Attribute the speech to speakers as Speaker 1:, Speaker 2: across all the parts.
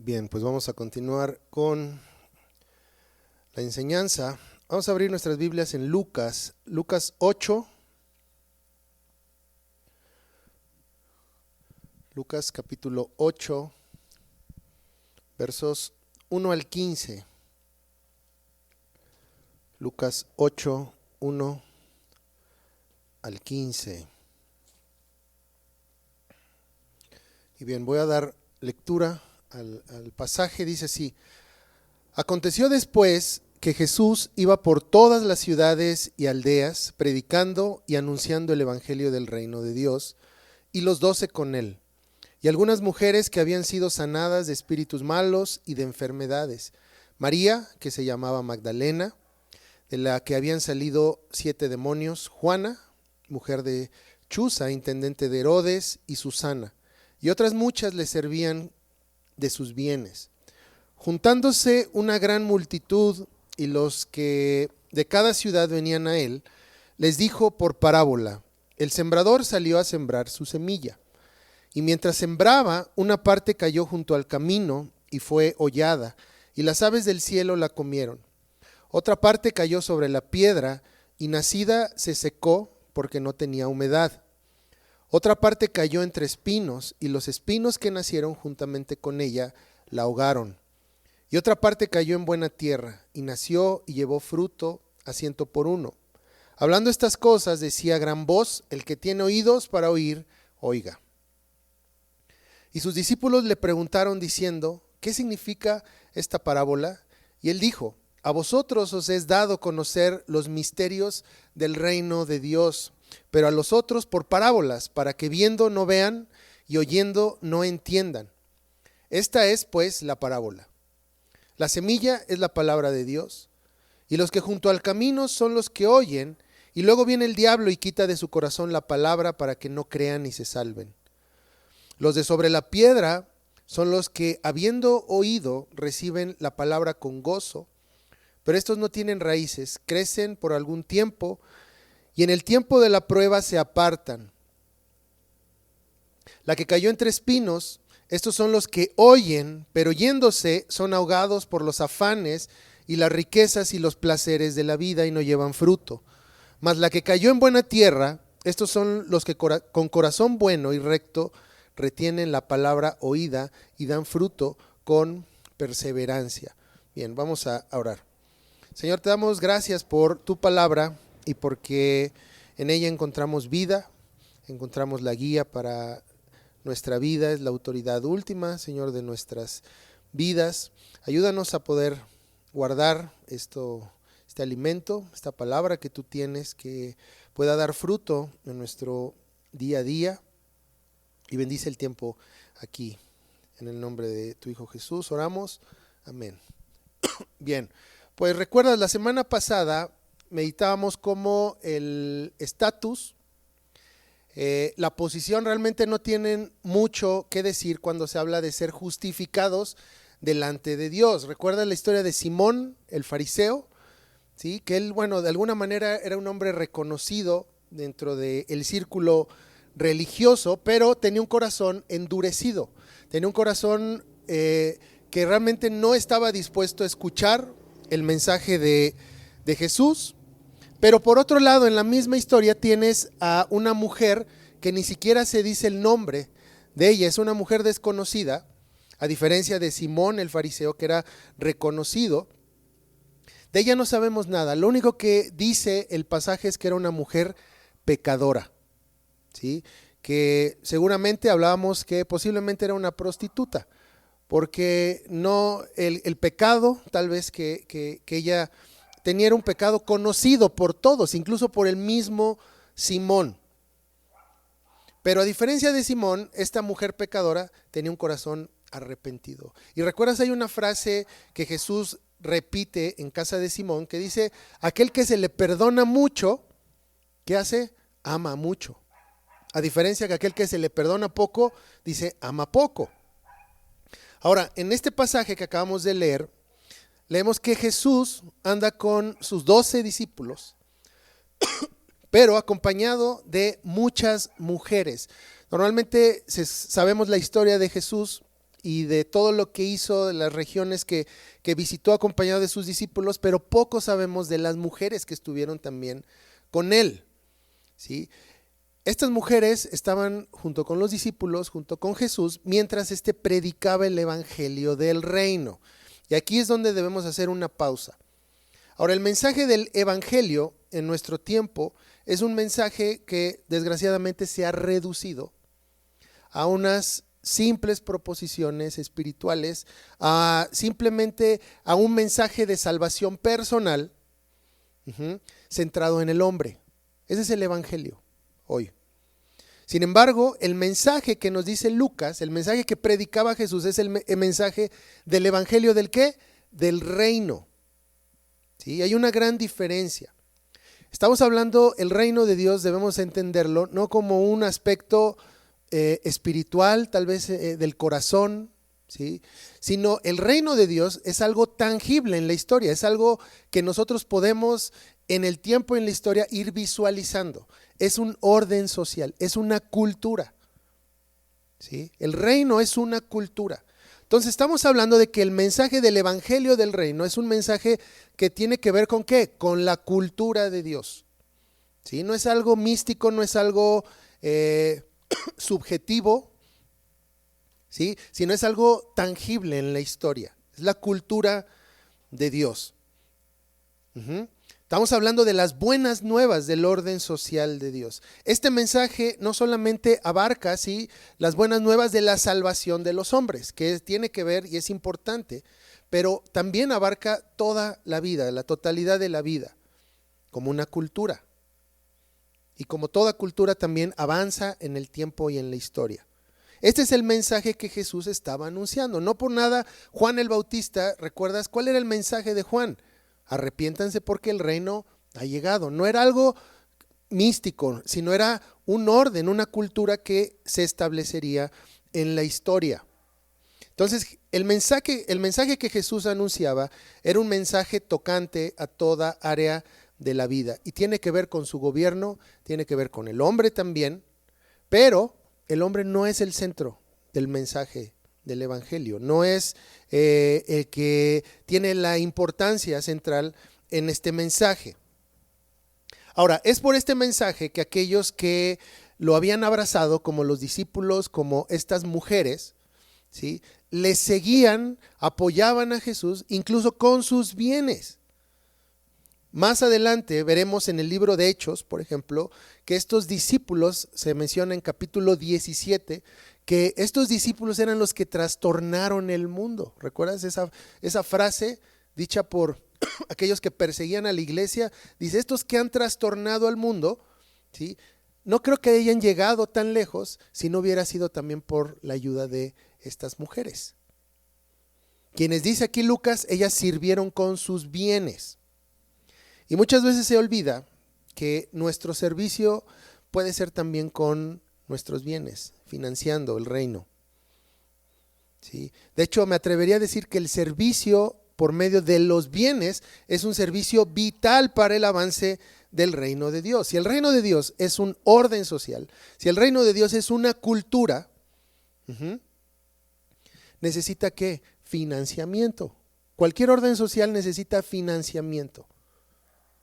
Speaker 1: Bien, pues vamos a continuar con la enseñanza. Vamos a abrir nuestras Biblias en Lucas 8, Lucas capítulo 8, versos 1 al 15. Lucas 8, 1 al 15. Y bien, voy a dar lectura al pasaje. Dice así: Aconteció después que Jesús iba por todas las ciudades y aldeas, predicando y anunciando el evangelio del reino de Dios, y los 12 con él, y algunas mujeres que habían sido sanadas de espíritus malos y de enfermedades. María, que se llamaba Magdalena, de la que habían salido 7 demonios; Juana, mujer de Chuza, intendente de Herodes, y Susana, y otras muchas le servían de sus bienes. Juntándose una gran multitud y los que de cada ciudad venían a él, les dijo por parábola: el sembrador salió a sembrar su semilla. Y mientras sembraba, una parte cayó junto al camino y fue hollada, y las aves del cielo la comieron. Otra parte cayó sobre la piedra, y nacida se secó porque no tenía humedad. Otra parte cayó entre espinos, y los espinos que nacieron juntamente con ella la ahogaron. Y otra parte cayó en buena tierra, y nació y llevó fruto a 100 por 1. Hablando estas cosas, decía a gran voz: el que tiene oídos para oír, oiga. Y sus discípulos le preguntaron diciendo: ¿qué significa esta parábola? Y él dijo: a vosotros os es dado conocer los misterios del reino de Dios, pero a los otros por parábolas, para que viendo no vean y oyendo no entiendan. Esta es pues la parábola. La semilla es la palabra de Dios, y los que junto al camino son los que oyen, y luego viene el diablo y quita de su corazón la palabra para que no crean y se salven. Los de sobre la piedra son los que, habiendo oído, reciben la palabra con gozo, pero estos no tienen raíces, crecen por algún tiempo, y en el tiempo de la prueba se apartan. La que cayó entre espinos, estos son los que oyen, pero yéndose son ahogados por los afanes y las riquezas y los placeres de la vida, y no llevan fruto. Mas la que cayó en buena tierra, estos son los que con corazón bueno y recto retienen la palabra oída y dan fruto con perseverancia. Bien, vamos a orar. Señor, te damos gracias por tu palabra y porque en ella encontramos vida, encontramos la guía para nuestra vida, es la autoridad última, Señor, de nuestras vidas. Ayúdanos a poder guardar este alimento, esta palabra que tú tienes, que pueda dar fruto en nuestro día a día, y bendice el tiempo aquí. En el nombre de tu Hijo Jesús oramos. Amén. Bien, pues recuerdas, la semana pasada meditábamos cómo el estatus, la posición realmente no tienen mucho que decir cuando se habla de ser justificados delante de Dios. ¿Recuerdas la historia de Simón, el fariseo? ¿Sí? Que él, bueno, de alguna manera era un hombre reconocido dentro del círculo religioso, pero tenía un corazón endurecido, tenía un corazón que realmente no estaba dispuesto a escuchar el mensaje de Jesús. Pero por otro lado, en la misma historia tienes a una mujer que ni siquiera se dice el nombre de ella, es una mujer desconocida, a diferencia de Simón el fariseo, que era reconocido. De ella no sabemos nada, lo único que dice el pasaje es que era una mujer pecadora, ¿sí? Que seguramente hablábamos que posiblemente era una prostituta, porque no el pecado tal vez que ella tenía era un pecado conocido por todos, incluso por el mismo Simón. Pero a diferencia de Simón, esta mujer pecadora tenía un corazón arrepentido. Y recuerdas, hay una frase que Jesús repite en casa de Simón que dice: aquel que se le perdona mucho, ¿qué hace? Ama mucho. A diferencia que aquel que se le perdona poco, dice ama poco. Ahora, en este pasaje que acabamos de leer, leemos que Jesús anda con sus 12 discípulos, pero acompañado de muchas mujeres. Normalmente sabemos la historia de Jesús y de todo lo que hizo, de las regiones que visitó acompañado de sus discípulos, pero poco sabemos de las mujeres que estuvieron también con él, ¿sí? Estas mujeres estaban junto con los discípulos, junto con Jesús, mientras éste predicaba el evangelio del reino. Y aquí es donde debemos hacer una pausa. Ahora, el mensaje del evangelio en nuestro tiempo es un mensaje que desgraciadamente se ha reducido a unas simples proposiciones espirituales, simplemente a un mensaje de salvación personal, centrado en el hombre. Ese es el evangelio hoy. Sin embargo, el mensaje que nos dice Lucas, el mensaje que predicaba Jesús, es el mensaje del evangelio ¿del qué? Del reino. ¿Sí? Hay una gran diferencia. Estamos hablando, el reino de Dios debemos entenderlo no como un aspecto espiritual, tal vez del corazón, ¿sí? Sino el reino de Dios es algo tangible en la historia, es algo que nosotros podemos en el tiempo y en la historia ir visualizando. Es un orden social, es una cultura, ¿sí? El reino es una cultura. Entonces estamos hablando de que el mensaje del evangelio del reino es un mensaje que tiene que ver con ¿qué? Con la cultura de Dios, ¿sí? No es algo místico, no es algo subjetivo, ¿sí? Sino es algo tangible en la historia, es la cultura de Dios. Estamos hablando de las buenas nuevas del orden social de Dios. Este mensaje no solamente abarca, ¿sí?, las buenas nuevas de la salvación de los hombres, que tiene que ver y es importante, pero también abarca toda la vida, la totalidad de la vida, como una cultura. Y como toda cultura también avanza en el tiempo y en la historia. Este es el mensaje que Jesús estaba anunciando. No por nada Juan el Bautista, ¿recuerdas cuál era el mensaje de Juan? Arrepiéntanse porque el reino ha llegado. No era algo místico, sino era un orden, una cultura que se establecería en la historia. Entonces, el mensaje que Jesús anunciaba era un mensaje tocante a toda área de la vida y tiene que ver con su gobierno, tiene que ver con el hombre también, pero el hombre no es el centro del mensaje del evangelio, no es el que tiene la importancia central en este mensaje. Ahora, es por este mensaje que aquellos que lo habían abrazado, como los discípulos, como estas mujeres, ¿sí?, le seguían, apoyaban a Jesús, incluso con sus bienes. Más adelante veremos en el libro de Hechos, por ejemplo, que estos discípulos, se menciona en capítulo 17, que estos discípulos eran los que trastornaron el mundo. ¿Recuerdas esa frase dicha por aquellos que perseguían a la iglesia? Dice, estos que han trastornado al mundo, ¿sí?, no creo que hayan llegado tan lejos si no hubiera sido también por la ayuda de estas mujeres. Quienes dice aquí Lucas, ellas sirvieron con sus bienes. Y muchas veces se olvida que nuestro servicio puede ser también con nuestros bienes, financiando el reino. ¿Sí? De hecho, me atrevería a decir que el servicio por medio de los bienes es un servicio vital para el avance del reino de Dios. Si el reino de Dios es un orden social, si el reino de Dios es una cultura, necesita ¿qué? Financiamiento. Cualquier orden social necesita financiamiento.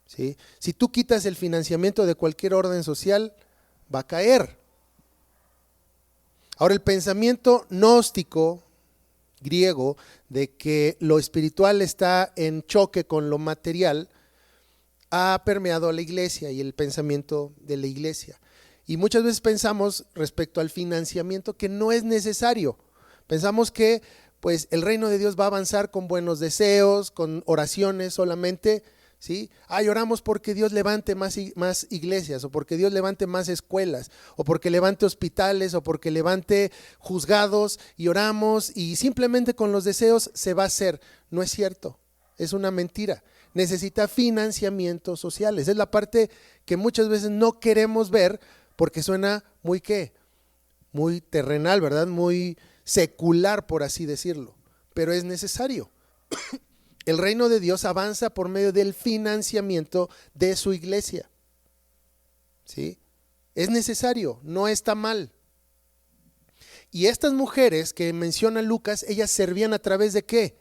Speaker 1: ¿Sí? Si tú quitas el financiamiento de cualquier orden social, va a caer. Ahora, el pensamiento gnóstico griego de que lo espiritual está en choque con lo material ha permeado a la iglesia y el pensamiento de la iglesia. Y muchas veces pensamos respecto al financiamiento que no es necesario. Pensamos que pues el reino de Dios va a avanzar con buenos deseos, con oraciones solamente, ¿sí? Oramos porque Dios levante más iglesias, o porque Dios levante más escuelas, o porque levante hospitales, o porque levante juzgados, y oramos y simplemente con los deseos se va a hacer. No es cierto, es una mentira. Necesita financiamiento social. Esa es la parte que muchas veces no queremos ver porque suena muy ¿qué? Muy terrenal, ¿verdad? Muy secular, por así decirlo, pero es necesario. El reino de Dios avanza por medio del financiamiento de su iglesia. ¿Sí? Es necesario, no está mal. Y estas mujeres que menciona Lucas, ellas servían a través de ¿qué?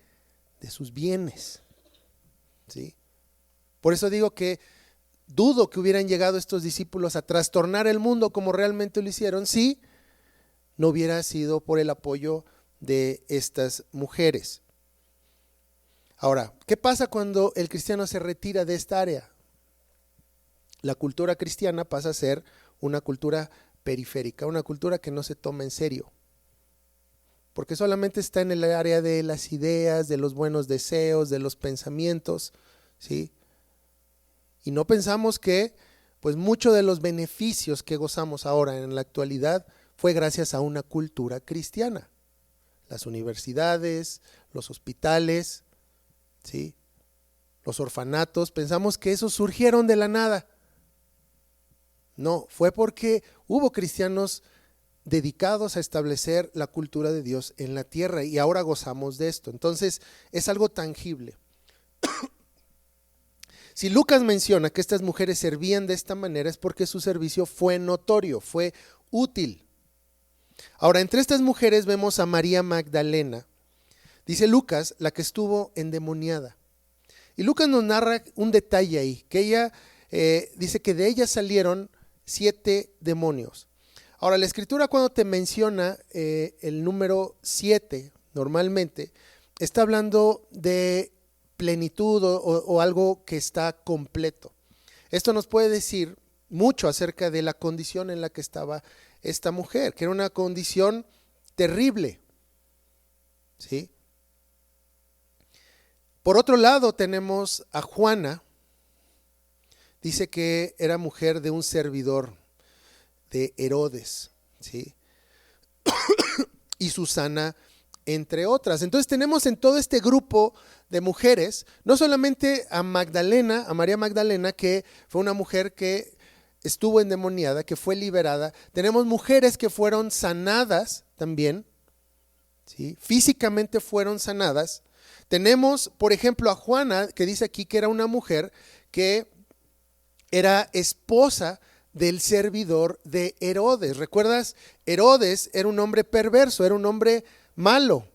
Speaker 1: De sus bienes. ¿Sí? Por eso digo que dudo que hubieran llegado estos discípulos a trastornar el mundo como realmente lo hicieron si no hubiera sido por el apoyo de estas mujeres. Ahora, ¿qué pasa cuando el cristiano se retira de esta área? La cultura cristiana pasa a ser una cultura periférica, una cultura que no se toma en serio, porque solamente está en el área de las ideas, de los buenos deseos, de los pensamientos, ¿sí? Y no pensamos que pues mucho de los beneficios que gozamos ahora en la actualidad fue gracias a una cultura cristiana. Las universidades, los hospitales, ¿sí? Los orfanatos, pensamos que esos surgieron de la nada. No, fue porque hubo cristianos dedicados a establecer la cultura de Dios en la tierra y ahora gozamos de esto. Entonces es algo tangible. Si Lucas menciona que estas mujeres servían de esta manera es porque su servicio fue notorio, fue útil. Ahora, entre estas mujeres vemos a María Magdalena. Dice Lucas, la que estuvo endemoniada. Y Lucas nos narra un detalle ahí, que ella dice que de ella salieron 7 demonios. Ahora, la escritura cuando te menciona el número 7, normalmente, está hablando de plenitud o algo que está completo. Esto nos puede decir mucho acerca de la condición en la que estaba esta mujer, que era una condición terrible, ¿sí? Por otro lado tenemos a Juana, dice que era mujer de un servidor de Herodes, ¿sí? Y Susana, entre otras. Entonces tenemos en todo este grupo de mujeres, no solamente a Magdalena, a María Magdalena, que fue una mujer que estuvo endemoniada, que fue liberada. Tenemos mujeres que fueron sanadas también, ¿sí? Físicamente fueron sanadas. Tenemos, por ejemplo, a Juana, que dice aquí que era una mujer que era esposa del servidor de Herodes. ¿Recuerdas? Herodes era un hombre perverso, era un hombre malo,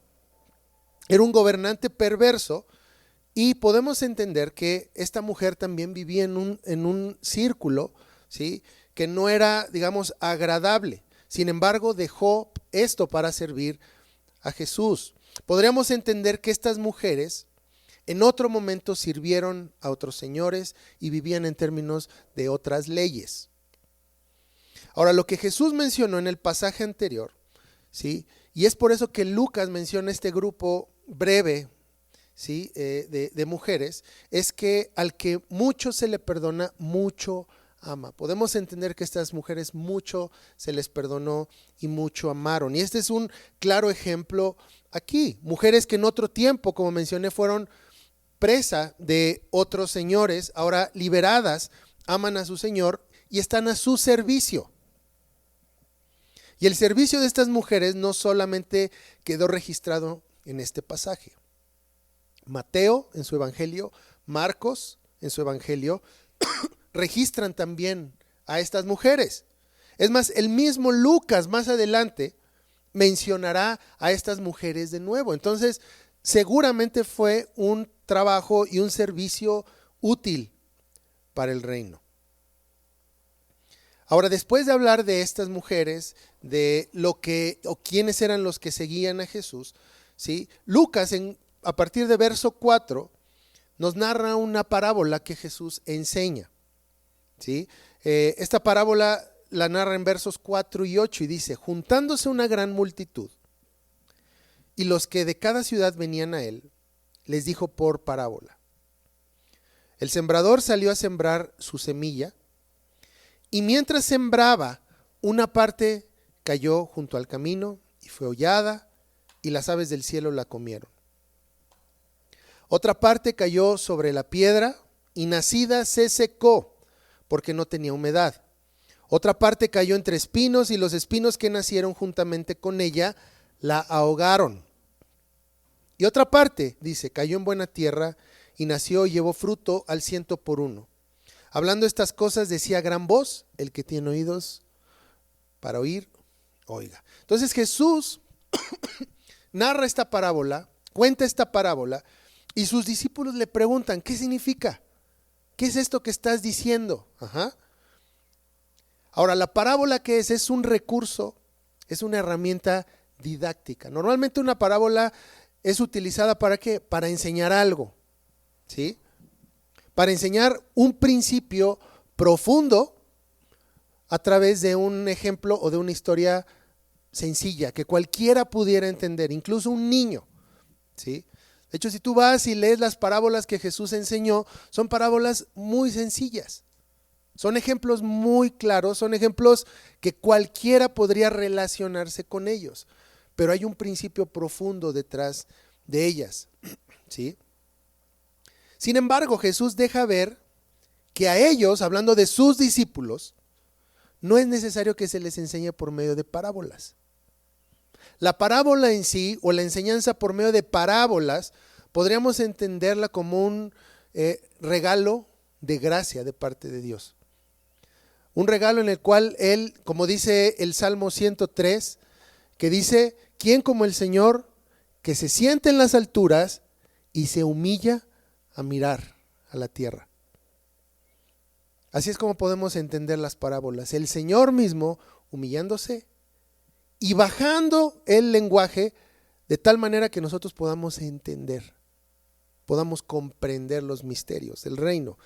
Speaker 1: era un gobernante perverso, y podemos entender que esta mujer también vivía en un círculo, ¿sí? Que no era, digamos, agradable. Sin embargo, dejó esto para servir a Jesús. Podríamos entender que estas mujeres en otro momento sirvieron a otros señores y vivían en términos de otras leyes. Ahora, lo que Jesús mencionó en el pasaje anterior, ¿sí? Y es por eso que Lucas menciona este grupo breve, ¿sí? de mujeres, es que al que mucho se le perdona, mucho ama. Podemos entender que estas mujeres mucho se les perdonó y mucho amaron. Y este es un claro ejemplo aquí. Mujeres que en otro tiempo, como mencioné, fueron presa de otros señores, ahora liberadas, aman a su Señor y están a su servicio. Y el servicio de estas mujeres no solamente quedó registrado en este pasaje. Mateo en su evangelio, Marcos en su evangelio, registran también a estas mujeres. Es más, el mismo Lucas más adelante mencionará a estas mujeres de nuevo. Entonces, seguramente fue un trabajo y un servicio útil para el reino. Ahora, después de hablar de estas mujeres, de lo que o quiénes eran los que seguían a Jesús, ¿sí? Lucas a partir de verso 4 nos narra una parábola que Jesús enseña, ¿sí? Esta parábola la narra en versos 4 y 8 y dice: juntándose una gran multitud y los que de cada ciudad venían a él, les dijo por parábola: el sembrador salió a sembrar su semilla, y mientras sembraba, una parte cayó junto al camino y fue hollada, y las aves del cielo la comieron. Otra parte cayó sobre la piedra, y nacida se secó, porque no tenía humedad. Otra parte cayó entre espinos, y los espinos que nacieron juntamente con ella la ahogaron. Y otra parte, dice, cayó en buena tierra, y nació y llevó fruto al 100 por 1. Hablando estas cosas decía a gran voz: el que tiene oídos para oír, Oiga, entonces Jesús narra esta parábola, cuenta esta parábola, y sus discípulos le preguntan, ¿qué significa? ¿Qué es esto que estás diciendo? Ajá. Ahora, la parábola, ¿qué es? Es un recurso, es una herramienta didáctica. Normalmente una parábola es utilizada ¿para qué? Para enseñar algo, ¿sí? Para enseñar un principio profundo a través de un ejemplo o de una historia sencilla que cualquiera pudiera entender, incluso un niño, ¿sí? De hecho, si tú vas y lees las parábolas que Jesús enseñó, son parábolas muy sencillas. Son ejemplos muy claros, son ejemplos que cualquiera podría relacionarse con ellos, pero hay un principio profundo detrás de ellas, ¿sí? Sin embargo, Jesús deja ver que a ellos, hablando de sus discípulos, no es necesario que se les enseñe por medio de parábolas. La parábola en sí, o la enseñanza por medio de parábolas, podríamos entenderla como un regalo de gracia de parte de Dios. Un regalo en el cual Él, como dice el Salmo 103, que dice, ¿quién como el Señor que se siente en las alturas y se humilla a mirar a la tierra? Así es como podemos entender las parábolas. El Señor mismo humillándose y bajando el lenguaje de tal manera que nosotros podamos entender, podamos comprender los misterios del reino.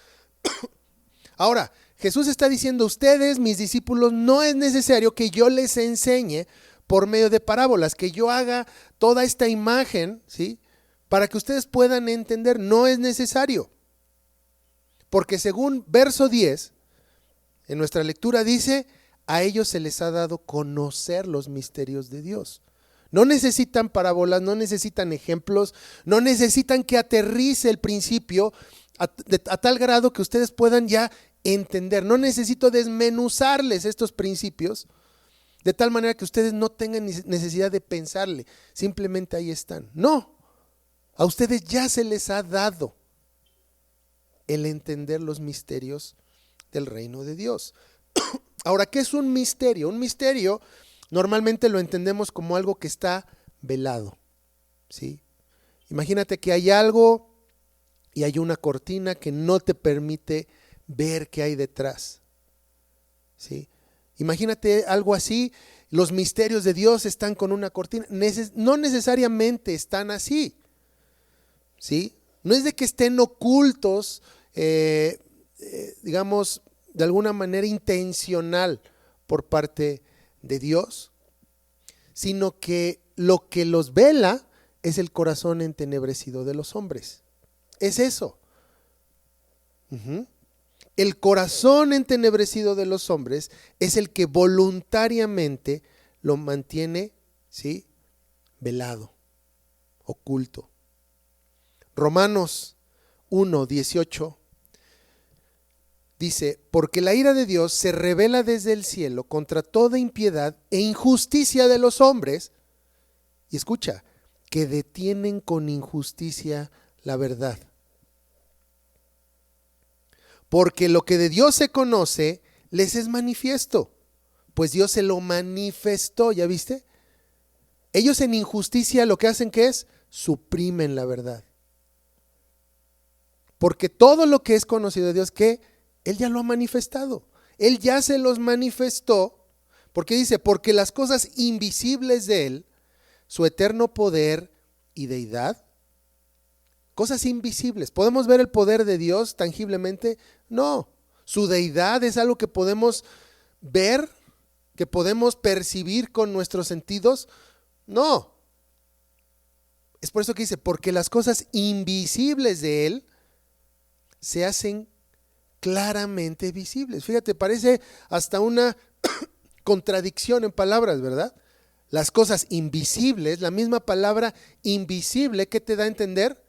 Speaker 1: Ahora, Jesús está diciendo, ustedes, mis discípulos, no es necesario que yo les enseñe por medio de parábolas, que yo haga toda esta imagen, ¿sí? Para que ustedes puedan entender, no es necesario. Porque según verso 10, en nuestra lectura dice, a ellos se les ha dado conocer los misterios de Dios. No necesitan parábolas, no necesitan ejemplos, no necesitan que aterrice el principio a tal grado que ustedes puedan ya entender. No necesito desmenuzarles estos principios de tal manera que ustedes no tengan necesidad de pensarle, simplemente ahí están. No, a ustedes ya se les ha dado el entender los misterios del reino de Dios. Ahora, ¿qué es un misterio? Un misterio normalmente lo entendemos como algo que está velado, ¿sí? Imagínate que hay algo y hay una cortina que no te permite ver qué hay detrás, ¿sí? Imagínate algo así, los misterios de Dios están con una cortina, no necesariamente están así, ¿sí? No es de que estén ocultos, digamos, de alguna manera intencional por parte de Dios, sino que lo que los vela es el corazón entenebrecido de los hombres. Es eso. El corazón entenebrecido de los hombres es el que voluntariamente lo mantiene, ¿sí?, velado, oculto. Romanos 1:18 dice, porque la ira de Dios se revela desde el cielo contra toda impiedad e injusticia de los hombres, y escucha, que detienen con injusticia la verdad. Porque lo que de Dios se conoce les es manifiesto, pues Dios se lo manifestó, ¿ya viste? Ellos en injusticia lo que hacen, ¿qué es? Suprimen la verdad. Porque todo lo que es conocido de Dios, ¿qué? Él ya lo ha manifestado. Él ya se los manifestó, porque dice, porque las cosas invisibles de Él, su eterno poder y deidad, cosas invisibles. ¿Podemos ver el poder de Dios tangiblemente? No. Su deidad es algo que podemos ver, que podemos percibir con nuestros sentidos. No. Es por eso que dice, porque las cosas invisibles de Él se hacen claramente visibles. Fíjate, parece hasta una contradicción en palabras, ¿verdad? Las cosas invisibles, la misma palabra invisible, ¿qué te da a entender?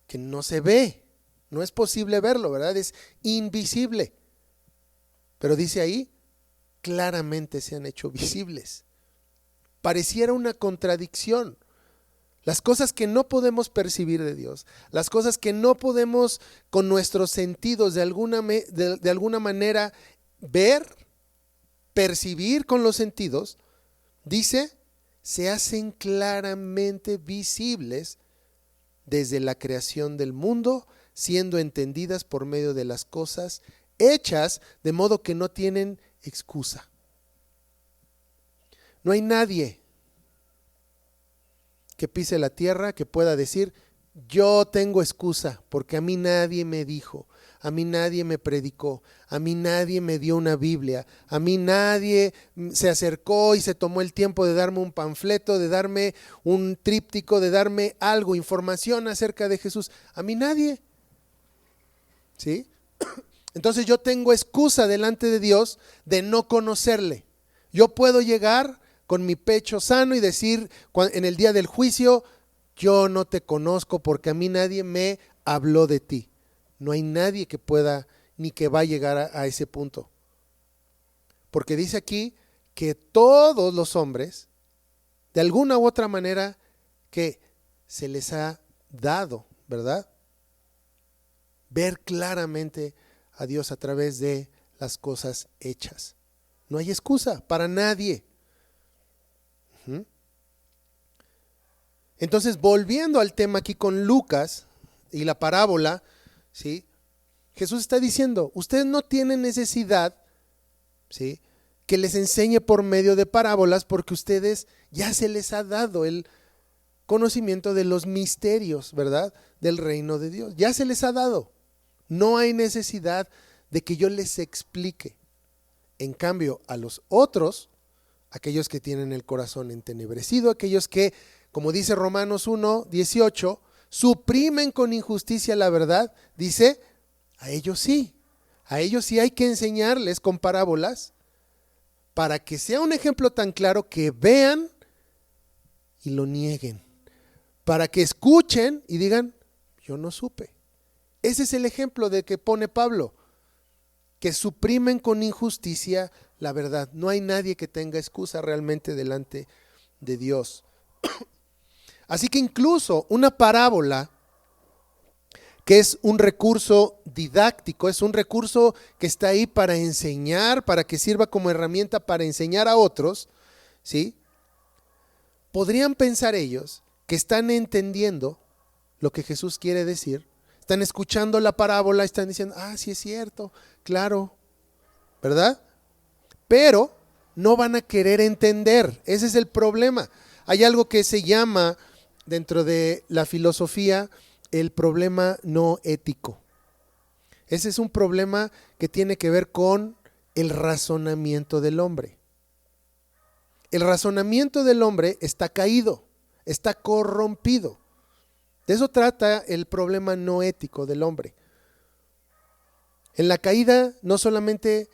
Speaker 1: Que no se ve, no es posible verlo, ¿verdad? Es invisible. Pero dice ahí, claramente se han hecho visibles. Pareciera una contradicción. Las cosas que no podemos percibir de Dios, las cosas que no podemos con nuestros sentidos de alguna manera ver, percibir con los sentidos, Dice, se hacen claramente visibles desde la creación del mundo, siendo entendidas por medio de las cosas hechas, de modo que no tienen excusa. No hay nadie que pise la tierra que pueda decir, yo tengo excusa, porque a mí nadie me dijo, a mí nadie me predicó, a mí nadie me dio una Biblia, a mí nadie se acercó y se tomó el tiempo de darme un panfleto, de darme un tríptico, de darme algo, información acerca de Jesús. A mí nadie. ¿Sí? Entonces yo tengo excusa delante de Dios de no conocerle. Yo puedo llegar con mi pecho sano y decir en el día del juicio, yo no te conozco porque a mí nadie me habló de ti. No hay nadie que pueda ni que va a llegar a ese punto. Porque dice aquí que todos los hombres, de alguna u otra manera, que se les ha dado, ¿verdad? Ver claramente a Dios a través de las cosas hechas. No hay excusa para nadie. Entonces, volviendo al tema aquí con Lucas y la parábola, ¿sí? Jesús está diciendo, ustedes no tienen necesidad, ¿sí?, que les enseñe por medio de parábolas, porque ustedes ya se les ha dado el conocimiento de los misterios, ¿verdad?, del reino de Dios. Ya se les ha dado. No hay necesidad de que yo les explique. En cambio, a los otros, aquellos que tienen el corazón entenebrecido, aquellos que, como dice Romanos 1:18, suprimen con injusticia la verdad, dice, a ellos sí hay que enseñarles con parábolas para que sea un ejemplo tan claro que vean y lo nieguen, para que escuchen y digan, yo no supe. Ese es el ejemplo de que pone Pablo, que suprimen con injusticia la verdad. No hay nadie que tenga excusa realmente delante de Dios. Así que incluso una parábola, que es un recurso didáctico, es un recurso que está ahí para enseñar, para que sirva como herramienta para enseñar a otros, ¿sí? Podrían pensar ellos que están entendiendo lo que Jesús quiere decir, están escuchando la parábola, están diciendo, sí es cierto, claro, ¿verdad? Pero no van a querer entender, ese es el problema. Hay algo que se llama dentro de la filosofía el problema no ético. Ese es un problema que tiene que ver con el razonamiento del hombre. El razonamiento del hombre está caído, está corrompido. De eso trata el problema no ético del hombre. En la caída no solamente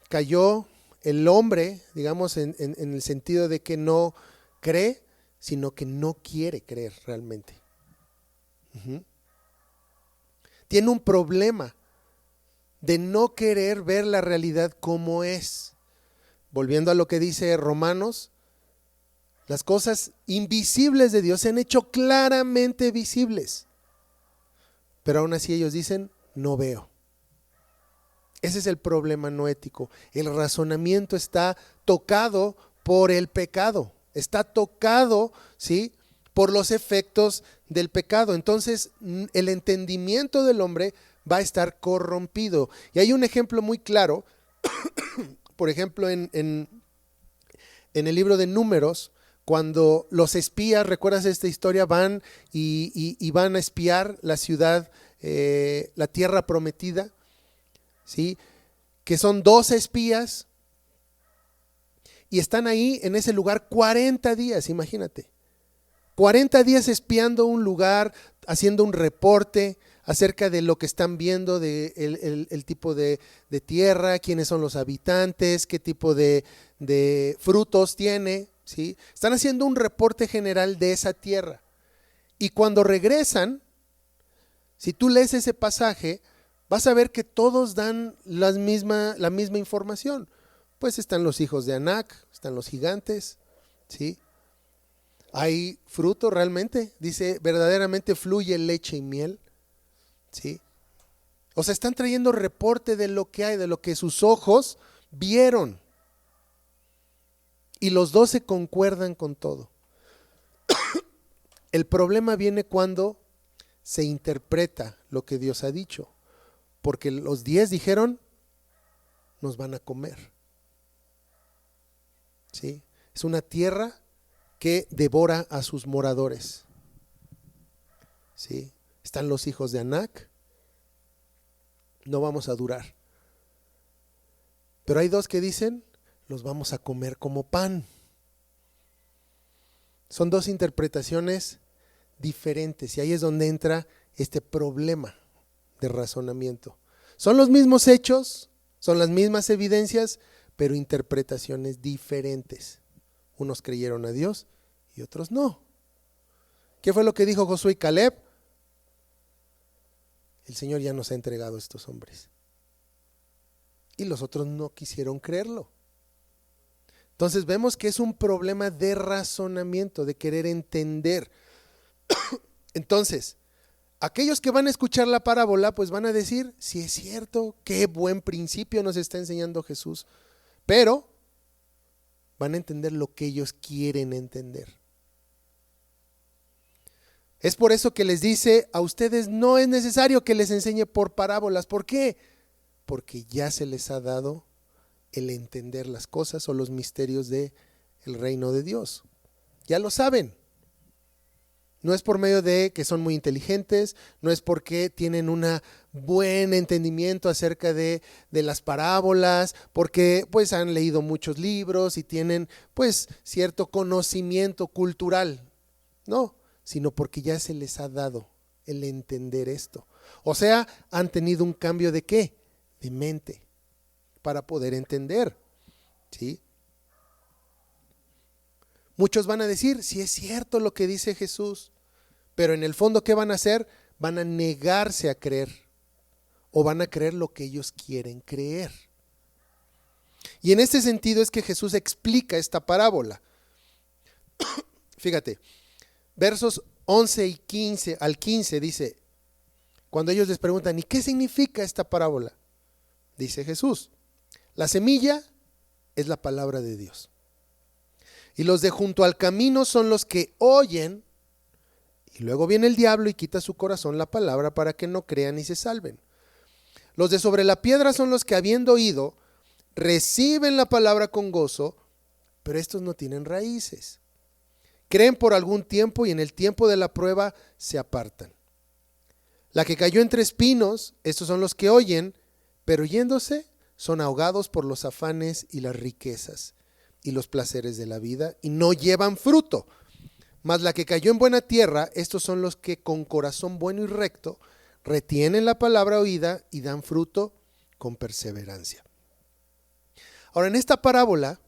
Speaker 1: cayó el hombre, digamos, en el sentido de que no cree, sino que no quiere creer realmente. Tiene un problema de no querer ver la realidad como es. Volviendo a lo que dice Romanos, las cosas invisibles de Dios se han hecho claramente visibles. Pero aún así ellos dicen, no veo. Ese es el problema no ético. El razonamiento está tocado por el pecado. Está tocado, ¿sí?, por los efectos del pecado. Entonces, el entendimiento del hombre va a estar corrompido. Y hay un ejemplo muy claro, por ejemplo, en el libro de Números, cuando los espías, ¿recuerdas esta historia? Van y van a espiar la ciudad, la tierra prometida, ¿sí?, que son 12 espías y están ahí en ese lugar 40 días, imagínate. 40 días espiando un lugar, haciendo un reporte acerca de lo que están viendo, de el tipo de tierra, quiénes son los habitantes, qué tipo de frutos tiene, ¿sí? Están haciendo un reporte general de esa tierra. Y cuando regresan, si tú lees ese pasaje, vas a ver que todos dan la misma información. Pues están los hijos de Anac, están los gigantes, ¿sí? Hay fruto realmente, dice, verdaderamente fluye leche y miel, ¿sí? O sea, están trayendo reporte de lo que hay, de lo que sus ojos vieron. y los 12 concuerdan con todo. El problema viene cuando se interpreta lo que Dios ha dicho, porque los 10 dijeron, nos van a comer. ¿Sí? Es una tierra que devora a sus moradores. ¿Sí? Están los hijos de Anac, no vamos a durar. Pero hay 2 que dicen, los vamos a comer como pan. Son 2 interpretaciones diferentes y ahí es donde entra este problema de razonamiento. Son los mismos hechos, son las mismas evidencias, pero interpretaciones diferentes. Unos creyeron a Dios y otros no. ¿Qué fue lo que dijo Josué y Caleb? El Señor ya nos ha entregado a estos hombres. Y los otros no quisieron creerlo. Entonces vemos que es un problema de razonamiento, de querer entender. Entonces, aquellos que van a escuchar la parábola, pues van a decir, sí es cierto, qué buen principio nos está enseñando Jesús, pero van a entender lo que ellos quieren entender. Es por eso que les dice, a ustedes no es necesario que les enseñe por parábolas. ¿Por qué? Porque ya se les ha dado el entender las cosas o los misterios del reino de Dios. Ya lo saben. No es por medio de que son muy inteligentes, no es porque tienen un buen entendimiento acerca de las parábolas, porque pues han leído muchos libros y tienen pues cierto conocimiento cultural. No, sino porque ya se les ha dado el entender esto. O sea, han tenido un cambio de ¿qué? De mente, para poder entender. ¿Sí? Muchos van a decir, sí es cierto lo que dice Jesús, pero en el fondo, ¿qué van a hacer? Van a negarse a creer, o van a creer lo que ellos quieren creer. Y en este sentido es que Jesús explica esta parábola. Fíjate, versos 11 y 15 al 15 dice, cuando ellos les preguntan, ¿y qué significa esta parábola? Dice Jesús, la semilla es la palabra de Dios. Y los de junto al camino son los que oyen, y luego viene el diablo y quita su corazón la palabra para que no crean y se salven. Los de sobre la piedra son los que habiendo oído, reciben la palabra con gozo, pero estos no tienen raíces. Creen por algún tiempo y en el tiempo de la prueba se apartan. La que cayó entre espinos, estos son los que oyen, pero yéndose son ahogados por los afanes y las riquezas y los placeres de la vida y no llevan fruto. Mas la que cayó en buena tierra, estos son los que con corazón bueno y recto retienen la palabra oída y dan fruto con perseverancia. Ahora, en esta parábola,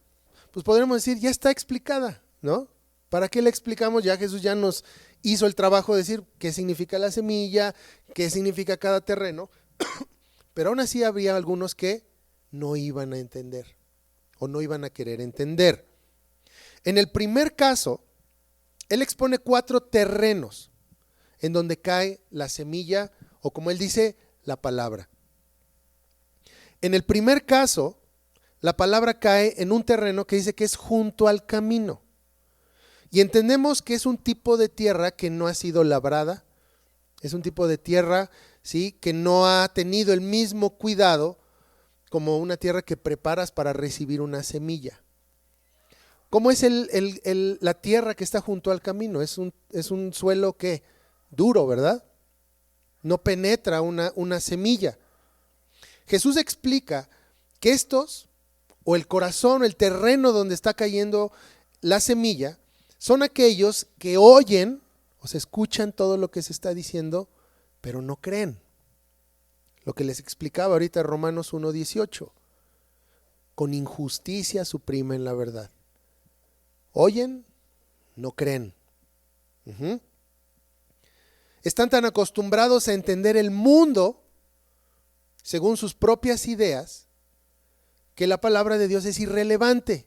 Speaker 1: pues podremos decir, ya está explicada, ¿no? ¿Para qué le explicamos? Ya Jesús ya nos hizo el trabajo de decir qué significa la semilla, qué significa cada terreno, pero aún así habría algunos que no iban a entender o no iban a querer entender. En el primer caso, él expone 4 terrenos en donde cae la semilla o, como él dice, la palabra. En el primer caso, la palabra cae en un terreno que dice que es junto al camino. Y entendemos que es un tipo de tierra que no ha sido labrada, es un tipo de tierra, ¿sí?, que no ha tenido el mismo cuidado como una tierra que preparas para recibir una semilla. ¿Cómo es la tierra que está junto al camino? Es un suelo que duro, ¿verdad? No penetra una semilla. Jesús explica que estos, o el corazón, el terreno donde está cayendo la semilla, son aquellos que oyen, o se escuchan todo lo que se está diciendo, pero no creen. Lo que les explicaba ahorita Romanos 1:18. Con injusticia suprimen la verdad. Oyen, no creen. Están tan acostumbrados a entender el mundo según sus propias ideas que la palabra de Dios es irrelevante.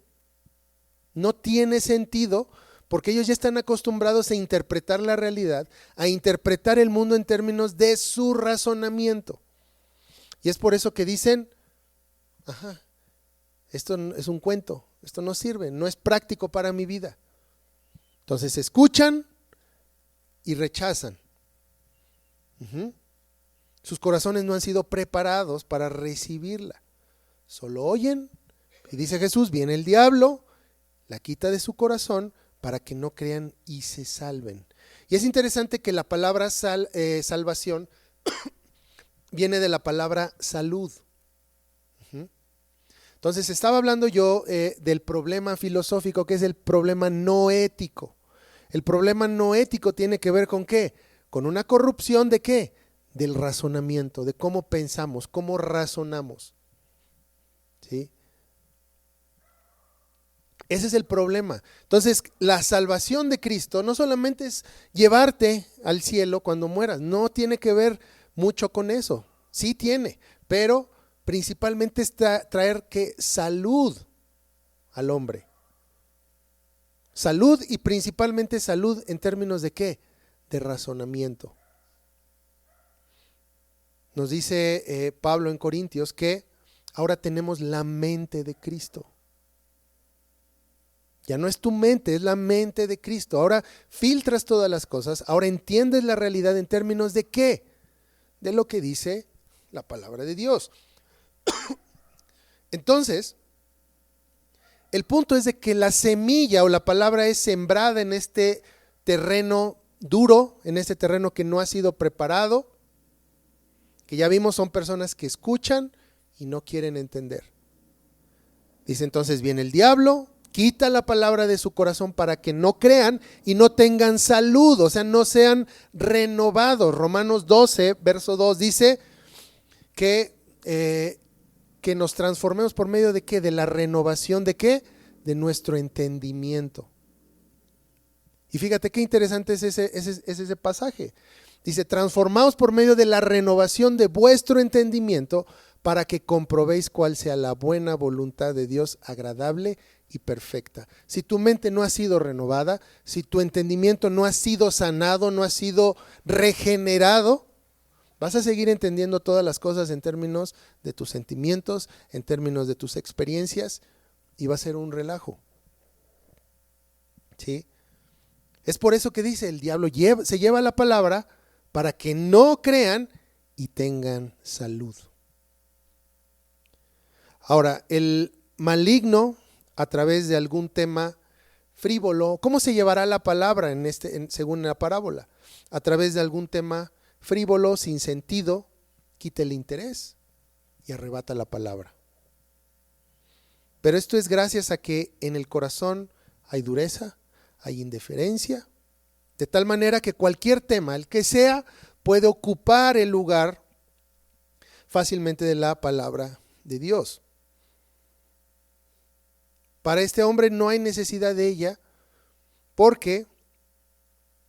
Speaker 1: No tiene sentido porque ellos ya están acostumbrados a interpretar la realidad, a interpretar el mundo en términos de su razonamiento. Y es por eso que dicen, esto es un cuento, esto no sirve, no es práctico para mi vida. Entonces escuchan y rechazan. Sus corazones no han sido preparados para recibirla. Solo oyen y dice Jesús, viene el diablo, la quita de su corazón para que no crean y se salven. Y es interesante que la palabra salvación viene de la palabra salud. Entonces estaba hablando yo del problema filosófico, que es el problema no ético. El problema no ético tiene que ver ¿con qué? Con una corrupción ¿de qué? Del razonamiento, de cómo pensamos, cómo razonamos. ¿Sí? Ese es el problema. Entonces, la salvación de Cristo no solamente es llevarte al cielo cuando mueras, no tiene que ver mucho con eso. Sí tiene, pero principalmente es traer que salud al hombre. Salud y principalmente salud en términos de ¿qué? De razonamiento. Nos dice Pablo en Corintios que ahora tenemos la mente de Cristo. Ya no es tu mente, es la mente de Cristo. Ahora filtras todas las cosas, ahora entiendes la realidad en términos de ¿qué? De lo que dice la palabra de Dios. Entonces, el punto es de que la semilla o la palabra es sembrada en este terreno duro, en este terreno que no ha sido preparado, que ya vimos son personas que escuchan y no quieren entender. Dice entonces viene el diablo, quita la palabra de su corazón para que no crean y no tengan salud, o sea, no sean renovados. Romanos 12, verso 2 dice que nos transformemos por medio de ¿qué? De la renovación de ¿qué? De nuestro entendimiento. Y fíjate qué interesante es ese pasaje. Dice, transformaos por medio de la renovación de vuestro entendimiento para que comprobéis cuál sea la buena voluntad de Dios, agradable y perfecta. Si tu mente no ha sido renovada, si tu entendimiento no ha sido sanado, no ha sido regenerado, vas a seguir entendiendo todas las cosas en términos de tus sentimientos, en términos de tus experiencias, y va a ser un relajo. ¿Sí? Es por eso que dice, el diablo se lleva la palabra para que no crean y tengan salud. Ahora, el maligno, a través de algún tema frívolo, ¿cómo se llevará la palabra según la parábola? A través de algún tema frívolo, sin sentido, quita el interés y arrebata la palabra. Pero esto es gracias a que en el corazón hay dureza, hay indiferencia, de tal manera que cualquier tema, el que sea, puede ocupar el lugar fácilmente de la palabra de Dios. Para este hombre no hay necesidad de ella porque,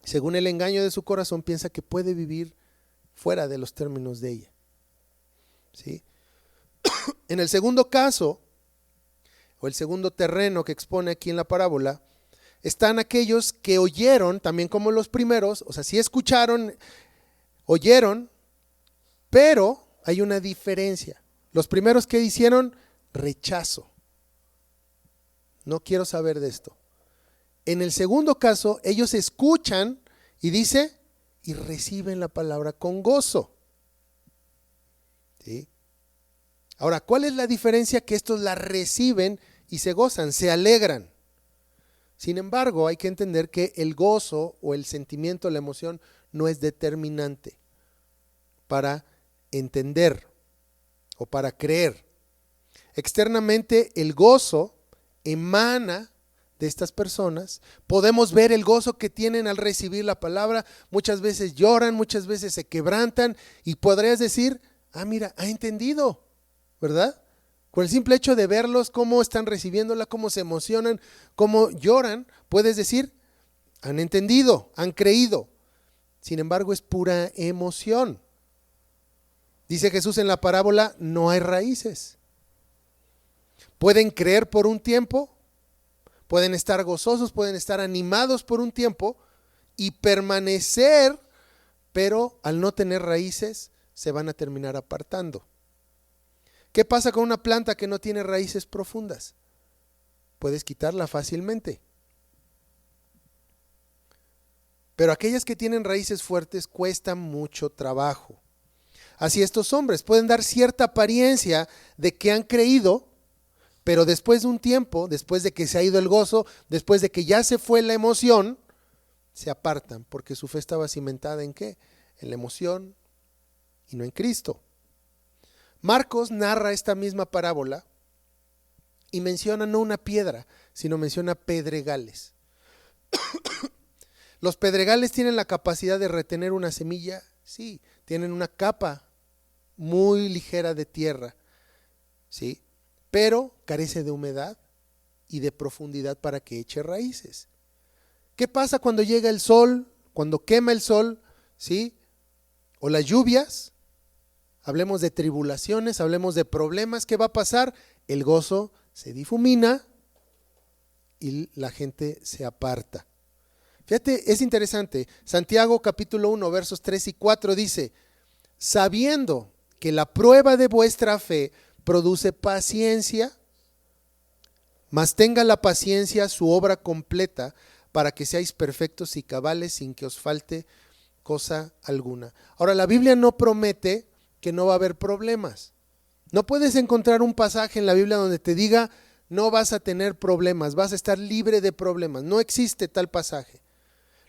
Speaker 1: según el engaño de su corazón, piensa que puede vivir fuera de los términos de ella. ¿Sí? En el segundo caso, o el segundo terreno que expone aquí en la parábola, están aquellos que oyeron, también como los primeros, o sea, sí escucharon, oyeron, pero hay una diferencia. Los primeros que hicieron, rechazo. No quiero saber de esto. En el segundo caso, ellos escuchan y dice, y reciben la palabra con gozo. ¿Sí? Ahora, ¿cuál es la diferencia? Que estos la reciben y se gozan, se alegran. Sin embargo, hay que entender que el gozo o el sentimiento, la emoción, no es determinante para entender o para creer. Externamente, el gozo emana de estas personas. Podemos ver el gozo que tienen al recibir la palabra. Muchas veces lloran, muchas veces se quebrantan y podrías decir, mira, ha entendido, ¿verdad? Con el simple hecho de verlos, cómo están recibiéndola, cómo se emocionan, cómo lloran, puedes decir, han entendido, han creído. Sin embargo, es pura emoción. Dice Jesús en la parábola, no hay raíces. Pueden creer por un tiempo, pueden estar gozosos, pueden estar animados por un tiempo y permanecer, pero al no tener raíces se van a terminar apartando. ¿Qué pasa con una planta que no tiene raíces profundas? puedes quitarla fácilmente. Pero aquellas que tienen raíces fuertes cuestan mucho trabajo. Así estos hombres pueden dar cierta apariencia de que han creído, pero después de un tiempo, después de que se ha ido el gozo, después de que ya se fue la emoción, se apartan, porque su fe estaba cimentada ¿en qué? En la emoción y no en Cristo. Marcos narra esta misma parábola y menciona no una piedra, sino menciona pedregales. ¿Los pedregales tienen la capacidad de retener una semilla? Sí, tienen una capa muy ligera de tierra, ¿sí? Pero carece de humedad y de profundidad para que eche raíces. ¿Qué pasa cuando llega el sol, cuando quema el sol, ¿sí? O las lluvias? Hablemos de tribulaciones, hablemos de problemas. ¿Qué va a pasar? El gozo se difumina y la gente se aparta. Fíjate, es interesante. Santiago capítulo 1, versos 3 y 4 dice: sabiendo que la prueba de vuestra fe produce paciencia, mas tenga la paciencia su obra completa, para que seáis perfectos y cabales sin que os falte cosa alguna. Ahora, la Biblia no promete que no va a haber problemas. No puedes encontrar un pasaje en la Biblia donde te diga no vas a tener problemas, vas a estar libre de problemas. No existe tal pasaje.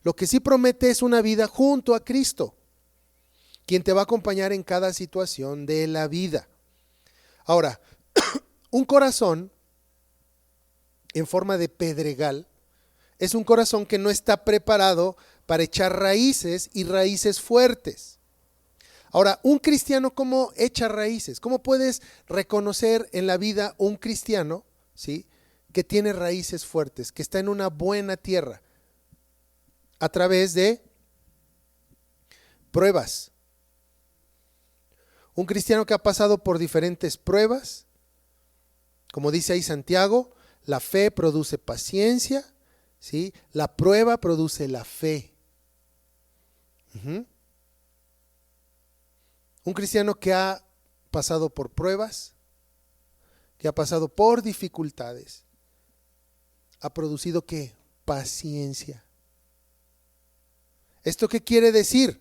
Speaker 1: Lo que sí promete es una vida junto a Cristo, quien te va a acompañar en cada situación de la vida. Ahora, un corazón en forma de pedregal es un corazón que no está preparado para echar raíces y raíces fuertes. Ahora, un cristiano, ¿cómo echa raíces? ¿Cómo puedes reconocer en la vida un cristiano, ¿sí?, que tiene raíces fuertes, que está en una buena tierra? A través de pruebas. Un cristiano que ha pasado por diferentes pruebas, como dice ahí Santiago, la fe produce paciencia, ¿sí? La prueba produce la fe. Un cristiano que ha pasado por pruebas, que ha pasado por dificultades, ha producido ¿qué? Paciencia. ¿Esto qué quiere decir?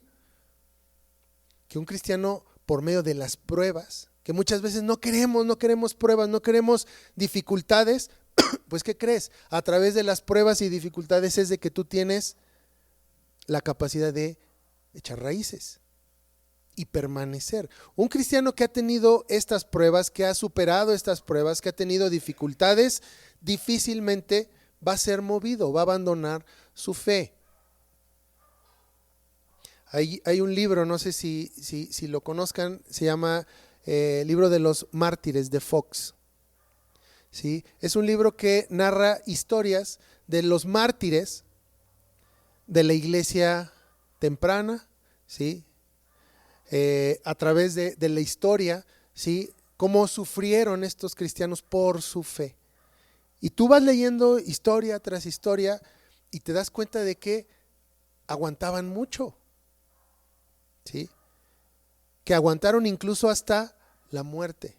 Speaker 1: Que un cristiano, por medio de las pruebas, que muchas veces no queremos pruebas, no queremos dificultades, pues ¿qué crees? A través de las pruebas y dificultades es de que tú tienes la capacidad de echar raíces y permanecer. Un cristiano que ha tenido estas pruebas, que ha superado estas pruebas, que ha tenido dificultades, difícilmente va a ser movido, va a abandonar su fe. Hay un libro, no sé si lo conozcan, se llama Libro de los Mártires de Fox. ¿Sí? Es un libro que narra historias de los mártires de la iglesia temprana, ¿sí? A través de la historia, ¿sí?, cómo sufrieron estos cristianos por su fe. Y tú vas leyendo historia tras historia y te das cuenta de que aguantaban mucho, ¿sí?, que aguantaron incluso hasta la muerte.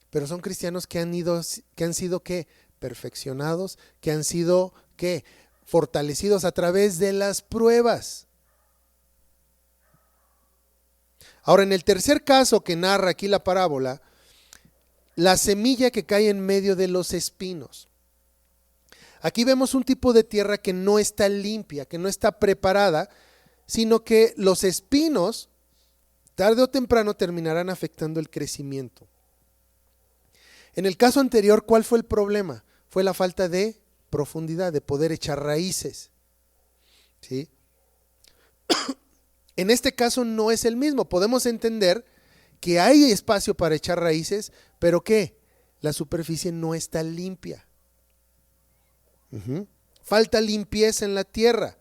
Speaker 1: Pero son cristianos que han sido ¿qué? Perfeccionados, que han sido ¿qué? Fortalecidos a través de las pruebas. Ahora, en el tercer caso que narra aquí la parábola, la semilla que cae en medio de los espinos. Aquí vemos un tipo de tierra que no está limpia, que no está preparada, sino que los espinos, tarde o temprano, terminarán afectando el crecimiento. En el caso anterior, ¿cuál fue el problema? Fue la falta de profundidad, de poder echar raíces, ¿sí? En este caso no es el mismo. Podemos entender que hay espacio para echar raíces, pero ¿qué? La superficie no está limpia. Falta limpieza en la tierra.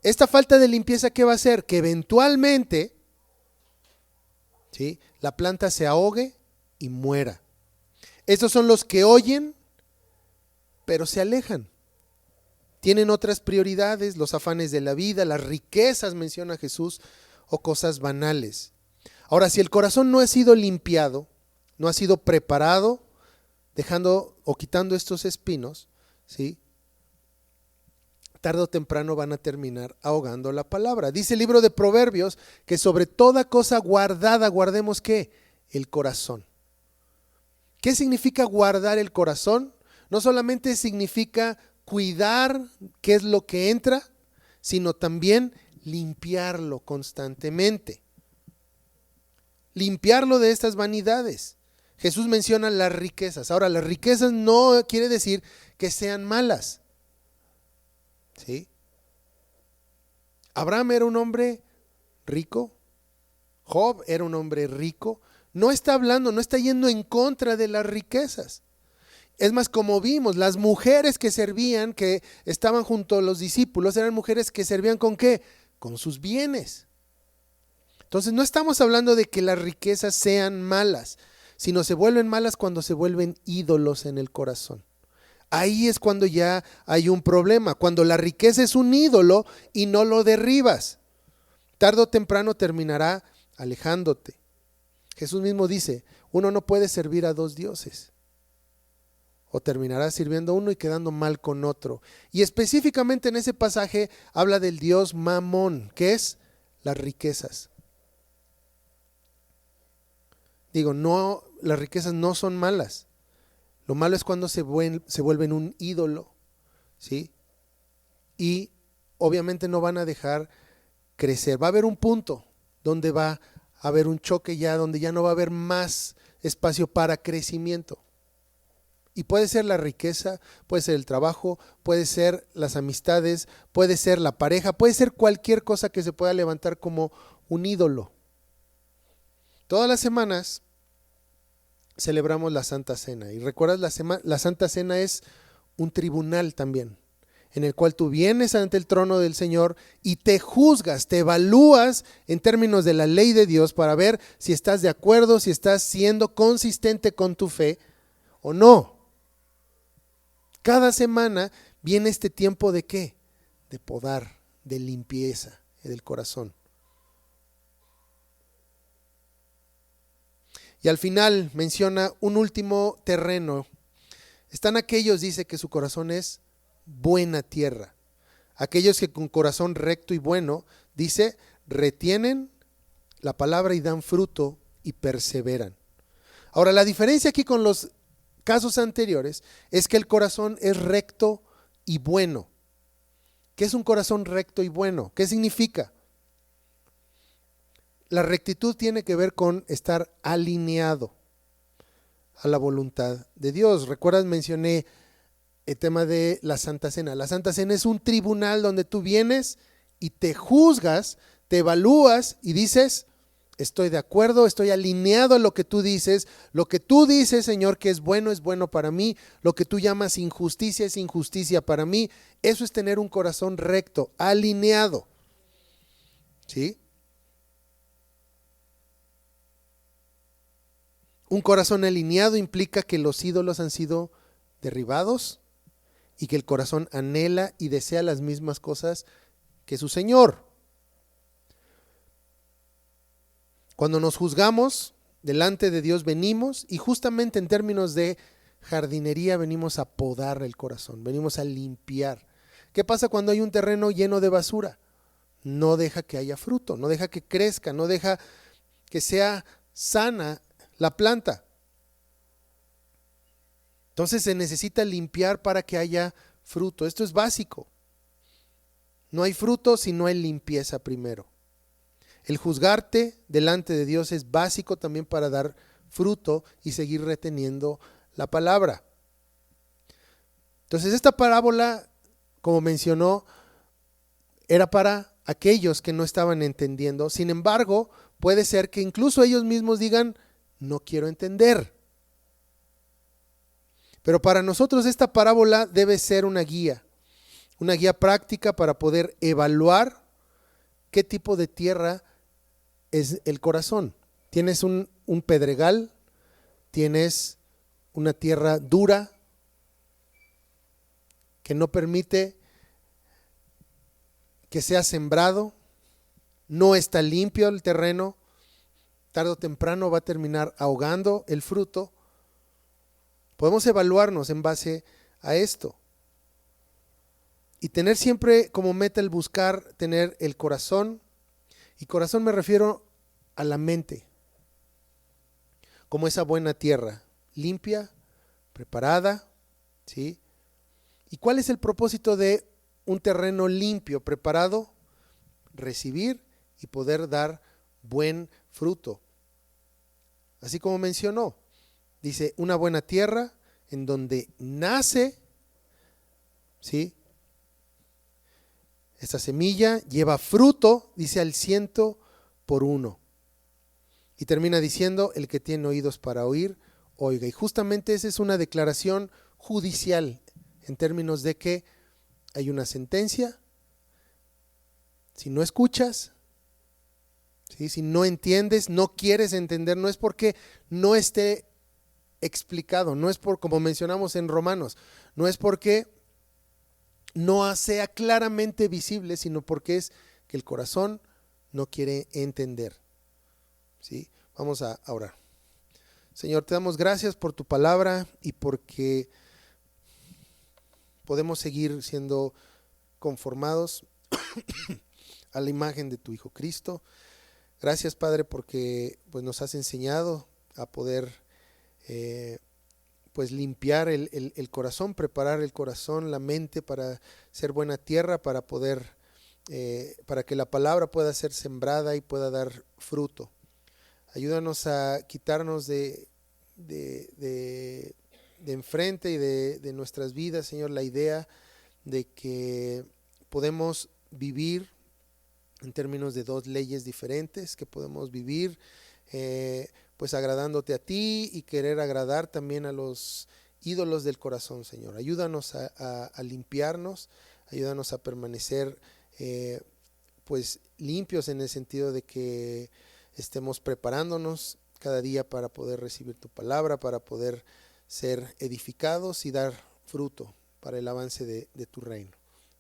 Speaker 1: Esta falta de limpieza, ¿qué va a hacer? Que eventualmente, ¿sí?, la planta se ahogue y muera. Estos son los que oyen, pero se alejan. Tienen otras prioridades, los afanes de la vida, las riquezas, menciona Jesús, o cosas banales. Ahora, si el corazón no ha sido limpiado, no ha sido preparado, dejando o quitando estos espinos, ¿sí? Tarde o temprano van a terminar ahogando la palabra. Dice el libro de Proverbios que sobre toda cosa guardada guardemos ¿qué? El corazón. ¿Qué significa guardar el corazón? No solamente significa cuidar qué es lo que entra, sino también limpiarlo constantemente. Limpiarlo de estas vanidades. Jesús menciona las riquezas. Ahora, las riquezas no quiere decir que sean malas. ¿Sí? Abraham era un hombre rico. Job era un hombre rico. No está hablando, no está yendo en contra de las riquezas. Es más, como vimos, las mujeres que servían, que estaban junto a los discípulos, eran mujeres que servían ¿con qué? Con sus bienes. Entonces no estamos hablando de que las riquezas sean malas, sino se vuelven malas cuando se vuelven ídolos en el corazón. Ahí es cuando ya hay un problema, cuando la riqueza es un ídolo y no lo derribas. Tarde o temprano terminará alejándote. Jesús mismo dice, uno no puede servir a dos dioses. O terminará sirviendo a uno y quedando mal con otro. Y específicamente en ese pasaje habla del dios Mamón, que es las riquezas. Digo, no, las riquezas no son malas. Lo malo es cuando se vuelven un ídolo, ¿sí? Y obviamente no van a dejar crecer. Va a haber un punto donde va a haber un choque ya, donde ya no va a haber más espacio para crecimiento. Y puede ser la riqueza, puede ser el trabajo, puede ser las amistades, puede ser la pareja, puede ser cualquier cosa que se pueda levantar como un ídolo. Todas las semanas celebramos la Santa Cena. Y recuerdas, la Santa Cena es un tribunal también, en el cual tú vienes ante el trono del Señor y te juzgas, te evalúas en términos de la ley de Dios para ver si estás de acuerdo, si estás siendo consistente con tu fe o no. Cada semana viene este tiempo de ¿qué? De podar, de limpieza del corazón. Y al final menciona un último terreno. Están aquellos, dice, que su corazón es buena tierra. Aquellos que con corazón recto y bueno, dice, retienen la palabra y dan fruto y perseveran. Ahora, la diferencia aquí con los casos anteriores es que el corazón es recto y bueno. ¿Qué es un corazón recto y bueno? ¿Qué significa? La rectitud tiene que ver con estar alineado a la voluntad de Dios. ¿Recuerdas? Mencioné el tema de la Santa Cena. La Santa Cena es un tribunal donde tú vienes y te juzgas, te evalúas y dices, estoy de acuerdo, estoy alineado a lo que tú dices, Señor, que es bueno para mí, lo que tú llamas injusticia es injusticia para mí. Eso es tener un corazón recto, alineado. ¿Sí? Un corazón alineado implica que los ídolos han sido derribados y que el corazón anhela y desea las mismas cosas que su Señor. Cuando nos juzgamos, delante de Dios venimos y justamente en términos de jardinería venimos a podar el corazón, venimos a limpiar. ¿Qué pasa cuando hay un terreno lleno de basura? No deja que haya fruto, no deja que crezca, no deja que sea sana la planta. Entonces se necesita limpiar para que haya fruto. Esto es básico. No hay fruto si no hay limpieza primero. El juzgarte delante de Dios es básico también para dar fruto y seguir reteniendo la palabra. Entonces esta parábola, como mencionó, era para aquellos que no estaban entendiendo. Sin embargo, puede ser que incluso ellos mismos digan, no quiero entender. Pero para nosotros esta parábola debe ser una guía práctica para poder evaluar qué tipo de tierra es el corazón. Tienes un pedregal, tienes una tierra dura que no permite que sea sembrado, no está limpio el terreno, tarde o temprano va a terminar ahogando el fruto, Podemos evaluarnos en base a esto. Y tener siempre como meta el buscar tener el corazón, y corazón me refiero a la mente, como esa buena tierra, limpia, preparada, ¿sí? ¿Y cuál es el propósito de un terreno limpio, preparado? Recibir y poder dar buen fruto. Así como mencionó, dice, una buena tierra en donde nace, ¿sí?, esta semilla, lleva fruto, dice al 100 por 1. Y termina diciendo, el que tiene oídos para oír, oiga. Y justamente esa es una declaración judicial en términos de que hay una sentencia. Si no escuchas, ¿sí?, si no entiendes, no quieres entender, no es porque no esté explicado, no es por, como mencionamos en Romanos, no es porque no sea claramente visible, sino porque es que el corazón no quiere entender, ¿sí? Vamos a orar. Señor, te damos gracias por tu palabra y porque podemos seguir siendo conformados a la imagen de tu Hijo Cristo. Gracias, Padre, porque pues nos has enseñado a poder pues limpiar el corazón, preparar el corazón, la mente para ser buena tierra, para poder, para que la palabra pueda ser sembrada y pueda dar fruto. Ayúdanos a quitarnos de enfrente y de nuestras vidas, Señor, la idea de que podemos vivir en términos de dos leyes diferentes, que podemos vivir pues agradándote a ti y querer agradar también a los ídolos del corazón, Señor. Ayúdanos a limpiarnos, ayúdanos a permanecer pues limpios en el sentido de que estemos preparándonos cada día para poder recibir tu palabra, para poder ser edificados y dar fruto para el avance de tu reino.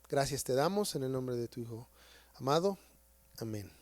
Speaker 1: Gracias te damos en el nombre de tu Hijo amado. Amén.